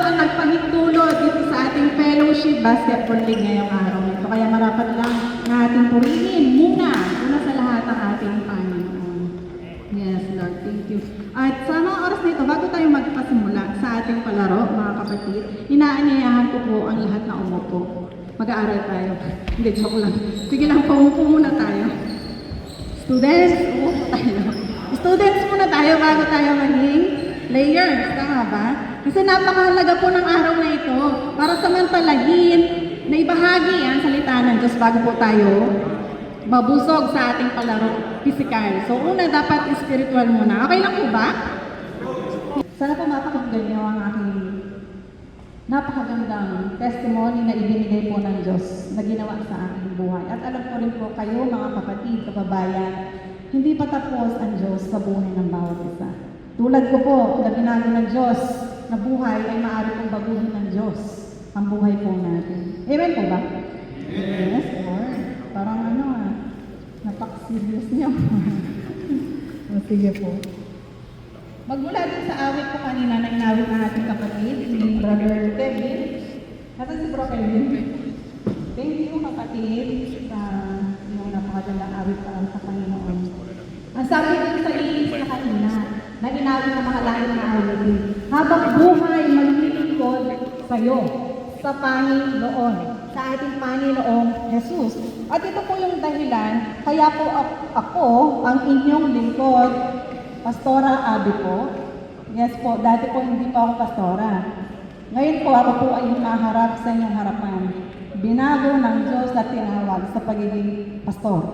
ang nagpahintulot dito sa ating fellowship basketball league ngayong araw nito. Kaya marapat lang na ating purihin muna sa lahat ang ating Panginoon. Yes, Lord, thank you. At sa mga oras na ito, bago tayo magpasimula sa ating palaro, mga kapatid, inaanyayahan ko po ang lahat na umupo. Mag-aaral tayo. Hindi, joke lang. Sige lang, umupo muna tayo. Students, umupo tayo. Students muna tayo bago tayo maging players. Tama ba? Kasi napakahalaga po ng araw na ito para samantalahin na ibahagi ang salita ng Diyos bago po tayo mabusog sa ating palaro physical. So una, dapat spiritual muna. Okay lang po ba? Sana po mapakinggan niyo ang aking napakagandang testimony na ibinigay po ng Diyos na ginawa sa aking buhay. At alam ko rin po kayo, mga kapatid, kababayan, hindi pa tapos ang Diyos sa buhay ng bawat isa. Tulad ko po, na binago ng Diyos na buhay ay maaari pong baguhin ng Diyos ang buhay po natin. Amen po ba? Yes, Lord. Parang napak-serious niyo. Sige po. Magmula din sa awit ko kanina na inawit ng ating kapatid, si Brother Kevin. Nasaan si Bro Kevin? Thank you, kapatid, sa iyong napakagandang awit para sa Panginoon. Ang sabi din sa iis na kanina, na inawit ng mga langit na awitin, habang buhay maglilingkod sa iyo, sa Panginoon, sa ating Panginoong Jesus. At ito po yung dahilan, kaya po ako, ang inyong lingkod, Pastora Abby po. Yes po, dati po hindi po ako pastora. Ngayon po ako po ay humaharap sa inyong harapan. Binago ng Diyos na tinawag sa pagiging pastor.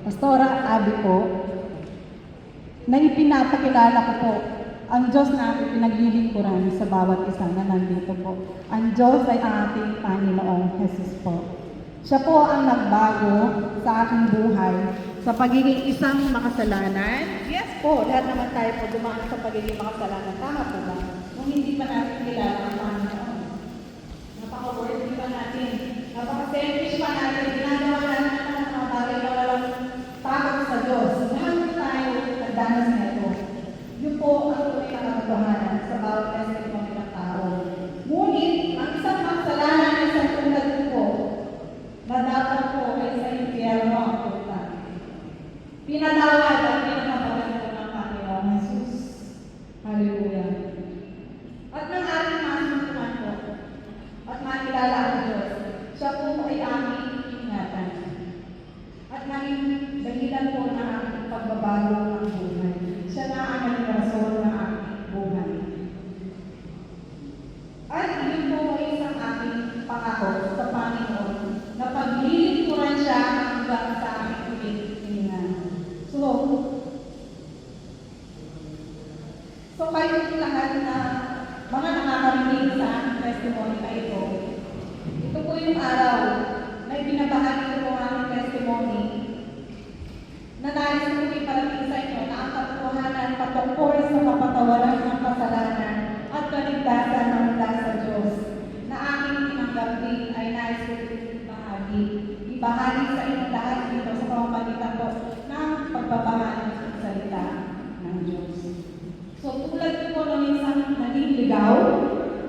Pastora Abby po, na ipinapakilala ko po ang Diyos na ating pinaglilingkuran sa bawat isa na nandito po. Ang Diyos ay ang ating Panginoong Jesus po. Siya po ang nagbago sa aking buhay sa pagiging isang makasalanan. Yes po, lahat naman tayo po dumaan sa pagiging makasalanan. Tama po ba? Nung hindi pa natin kilala ang Panginoon. Napaka-worthy pa natin. Napaka-selfish pa natin. Ginagawa natin ang mga bagay na walang takot sa Diyos. Lahat po tayo nagdanas na ito. Yun po ang tunay na katotohanan sa bawat testimony ng tao. Ngunit, ang isang makasalanan ay isang tulad po na dapat po ay sa impyerno ang punta. Pinatawad ang pinakapaganda ng Panginoong Jesus. Hallelujah. At ng ating masuntuan po, at makilala ang Diyos, siya po ay aming ingatan. At naging dahilan po na aking pagbabago ng buhay. Siya na ang naging rason ng aking buhay. At yun po ay isang aking pangako sa Panginoon na paglilingkuran siya hanggang sa aking huling. So kayo lahat na mga nakakarinig sa aking testimony na ito, ito po yung araw na ibinabahagi ko ang aking testimony na nais ko iparating sa inyo na ang katotohanan patungkol sa kapatawaran ng kasalanan at kaligtasan ng mula sa Diyos na aking tinanggap din ay nais ko ibahagi. Ibahagi sa inyo lahat dito sa pamamagitan ko ng pagbabahagi ng salita ng Diyos. So tulad ko nung isang naging ligaw,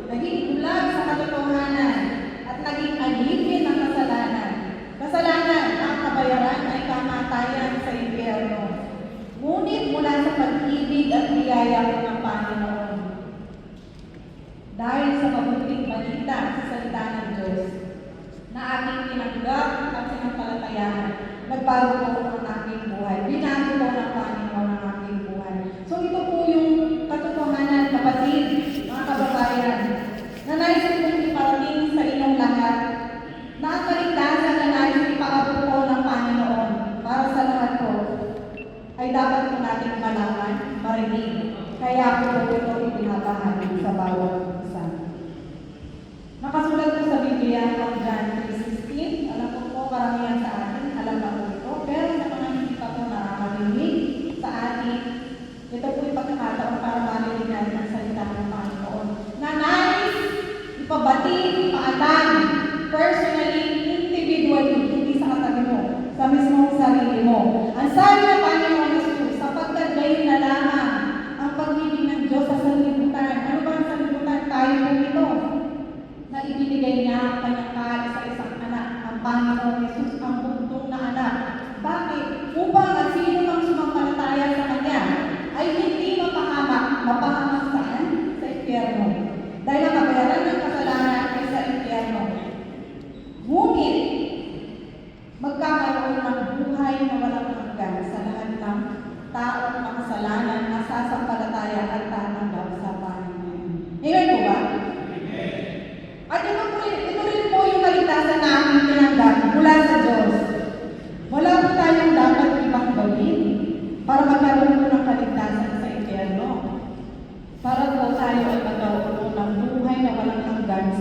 naging ulag sa katotohanan at naging alipin ng kasalanan. Kasalanan ang kabayaran ay kamatayan sa impyerno. Ngunit mula sa pag-ibig at biyaya ng Panginoon. Dahil sa mabuting balita sa salita ng Diyos na aking tinanggap at sinampalatayaan, nagbago po ang aking buhay. Binago po ng Panginoon ang aking buhay. So ito po yung katotohanan, kapatid, mga kababayan, na nais kong iparating sa inyong lahat na ang kaligtasan na nais ipaabot po ng Panginoon para sa lahat po ay dapat po natin malaman, marinig. Kaya po ito ibinabahagi sa bawat isa. Nakasulat po sa Biblia ng John 3:16. Alam ko po karamihan sa atin, alam na po ito. Pero sa mga hindi pa po nakakarinig sa atin, ito po yung pagkakataon para marinig natin ang salita ng Panginoon. Na nais ipabati, ipaalam, personally, individually, hindi sa katabi mo, sa mismong sarili mo. Ang sabi ng Panginoon Jesus, sapagkat gayon na lamang ang pag-ibig ng Diyos sa sanlibutan. Ano ba ang sanlibutan? Tayo po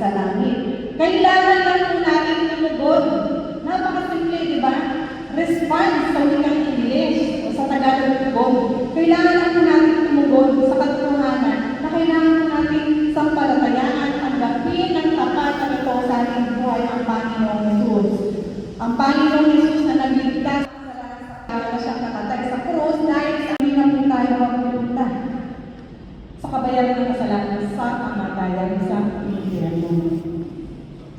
sa langit. Kailangan lang po natin tumugon. Napakasimple, di ba? Response sa wikang English o sa Tagalog tugon. Kailangan lang po natin tumugon sa katotohanan na kailangan po natin sampalatayaan, tanggapin ng tapat na ito sa ating buhay ang Panginoong Jesus. Ang Panginoong Jesus na nagligtas sa siyang nakatag sa krus dahil sa hindi na po tayo magpupunta sa kabayaran ng kasalanan sa kamatayan sa impyerno.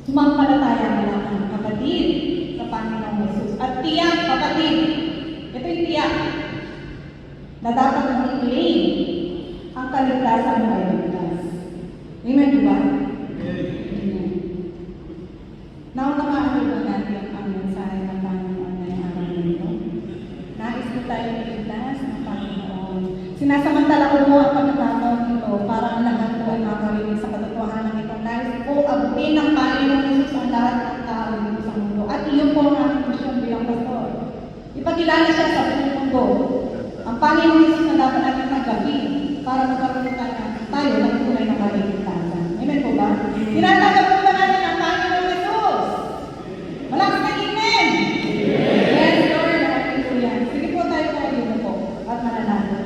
Sumampalataya na lang ang kapatid sa Panginoong Jesus. At tiyak, kapatid, ito yung tiyak na dapat mong i-claim ang kaligtasan mo ay ligtas. Amen, di ba? Amen. Naunawaan ba natin ang mensahe ng Panginoon ngayong araw na ito? Nais mo tayo iligtas ng Panginoon. Sinasamantala ko mo ang pagkakataon ito para ang lahat po ay makarinig sa katotohanan itong nais po abutin ng Panginoon Jesus ang lahat ng tao dito sa mundo. At iyon po ang aking misyon bilang pastor. Ipakilala siya sa buong mundo. Ang Panginoon Jesus na dapat natin tanggapin para magkaroon tayo ng tunay na kaligtasan. Amen po ba? Tinatanggap po ba natin ang Panginoon Jesus? Malakas na amen! Yes, Lord. Hallelujah. Sige po tayo dito po at mananalo.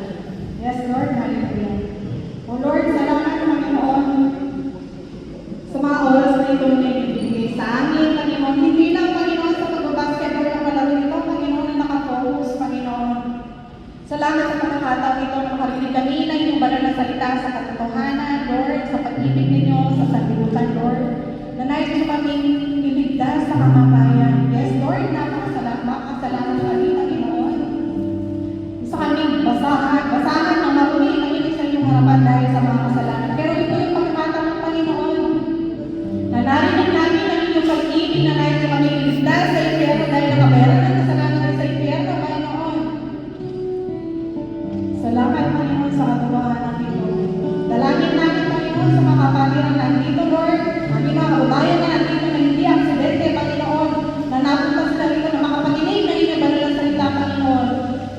Yes, Lord. Hallelujah. O Lord, salamat Panginoon sa mga oras na ito na ibigay sa amin, Panginoon. Hindi lang, Panginoon, sa pag-basketball na palaro nito, Panginoon, na nakafocus, Panginoon. Salamat sa pagkakataon ito na makarinig kami na inyong banal na salita sa katotohanan, Lord, sa pag-ibig ninyo, sa sanlibutan, Lord, na nais mo kaming iligtas sa kamatayan. Yes, Lord, napakasalamat kami, Panginoon. Isa kaming basahan na marumi, makinig sa inyong harapan dahil sa mga kasalanan. Pero ito yung pagkakataon, Panginoon, na narinig namin ang inyong pag-ibig na nais mo kaming iligtas sa impyerno dahil nakabayaran ng kasalanan sa impyerno, Panginoon. Salamat, Panginoon, sa katotohanan ito. Dalangin namin, Panginoon, sa mga kapatiran nandito, Lord. Ang mga kababayan na nandito na hindi aksidente, Panginoon, na napunta sila rito na makapakinig na inyong banal na salita, Panginoon.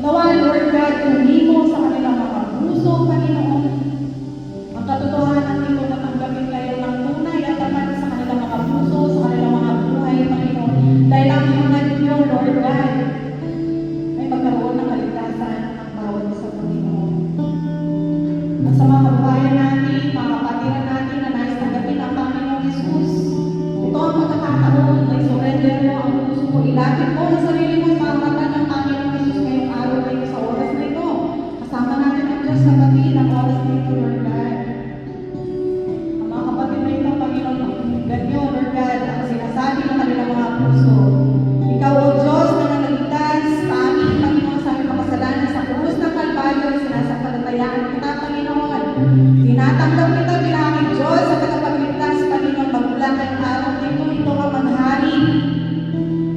Nawa, Lord God, tumimo sa kanilang mga puso, Panginoon. Ang katotohanan nito na tanggapin kayo ng tunay at tapat sa kanilang mga puso, sa kanilang mga buhay, Panginoon. Dahil ang mga ninyo, Lord God, ay magkaroon ng kaligtasan ng bawat isa, Panginoon. At sa mga kababayan natin, mga kapatiran natin na nais tanggapin ang Panginoong Jesus, ito ang pagkakataon na i-surrender mo ang puso mo, ilapit mo ang sarili mo sa harapan ng Panginoong Jesus ngayong araw na ito, sa oras na ito. Kasama natin ang Diyos sa kapatid ang oras na ito, Lord God. Ang mga kapatid na ito, Panginoon, ganyo, Lord God, ang sinasabi ng kanilang mga puso. Ikaw, O Diyos, na nanaligtas sa amin, Panginoon, sa aming makasalanan sa krus ng Kalbaryo, sinasampalatayaan kita, Panginoon. Tinatanggap kita bilang aming Diyos sa tagapagligtas, Panginoon, magmula ngayong araw dito, ito ang maghari.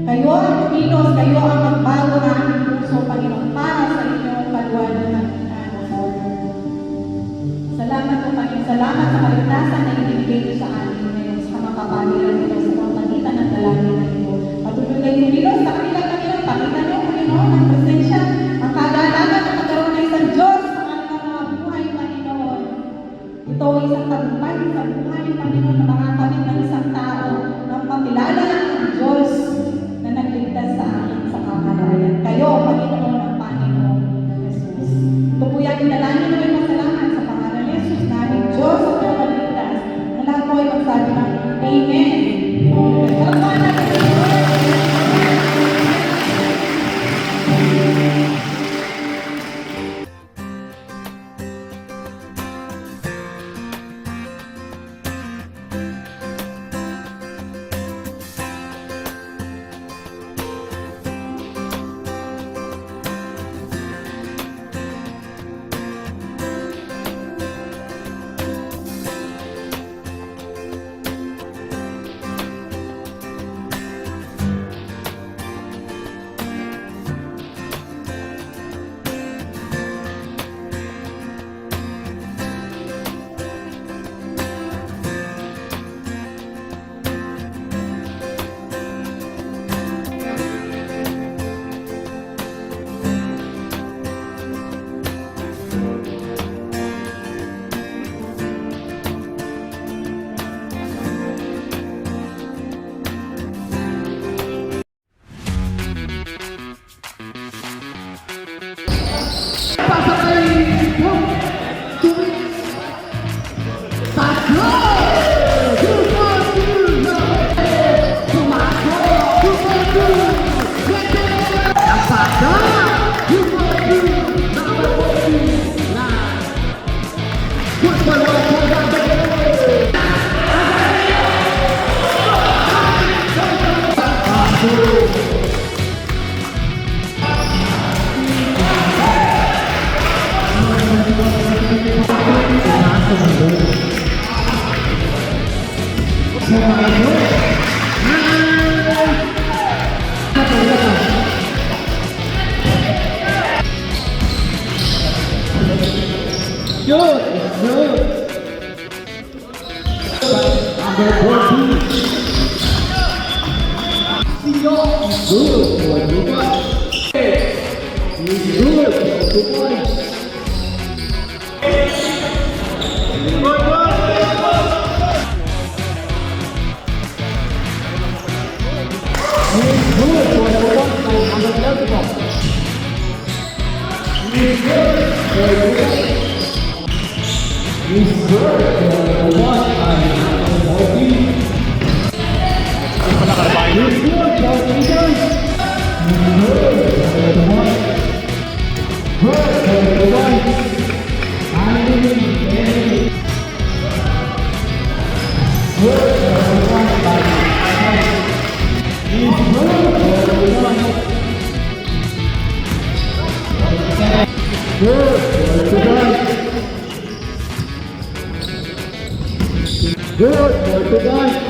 Kayo ang kumilos, kayo ang magbago na aming puso, Panginoon, para sa inyong kalwanan ng Lord. Salamat po, Panginoon. Salamat sa kaligtasan na ibigay niyo sa amin ngayon sa mga kapatiran nito sa pamamagitan ng dalangin na ito. Patuloy kayo kumilos sa kanila, Panginoon. Pakita niyo, Panginoon, ang presensya, ang kagalakan na magkaroon ng isang Diyos sa kanilang mga buhay, Panginoon. Ito ay isang tagumpay sa buhay, Panginoon, na makakamit ng isang tao ng pamilala ng Diyos na nagligtas sa amin sa kamatayan. Kayo, Panginoon, ang Panginoon Jesus. Ito po yung dalangin na may masalamat sa pangalan ni Jesus na aming Diyos at kapagligtas. Ang lahat po ay magsabi ng Amen. Salamat natin. Good, good. Number 14. Good for Dubai. Good for Dubai.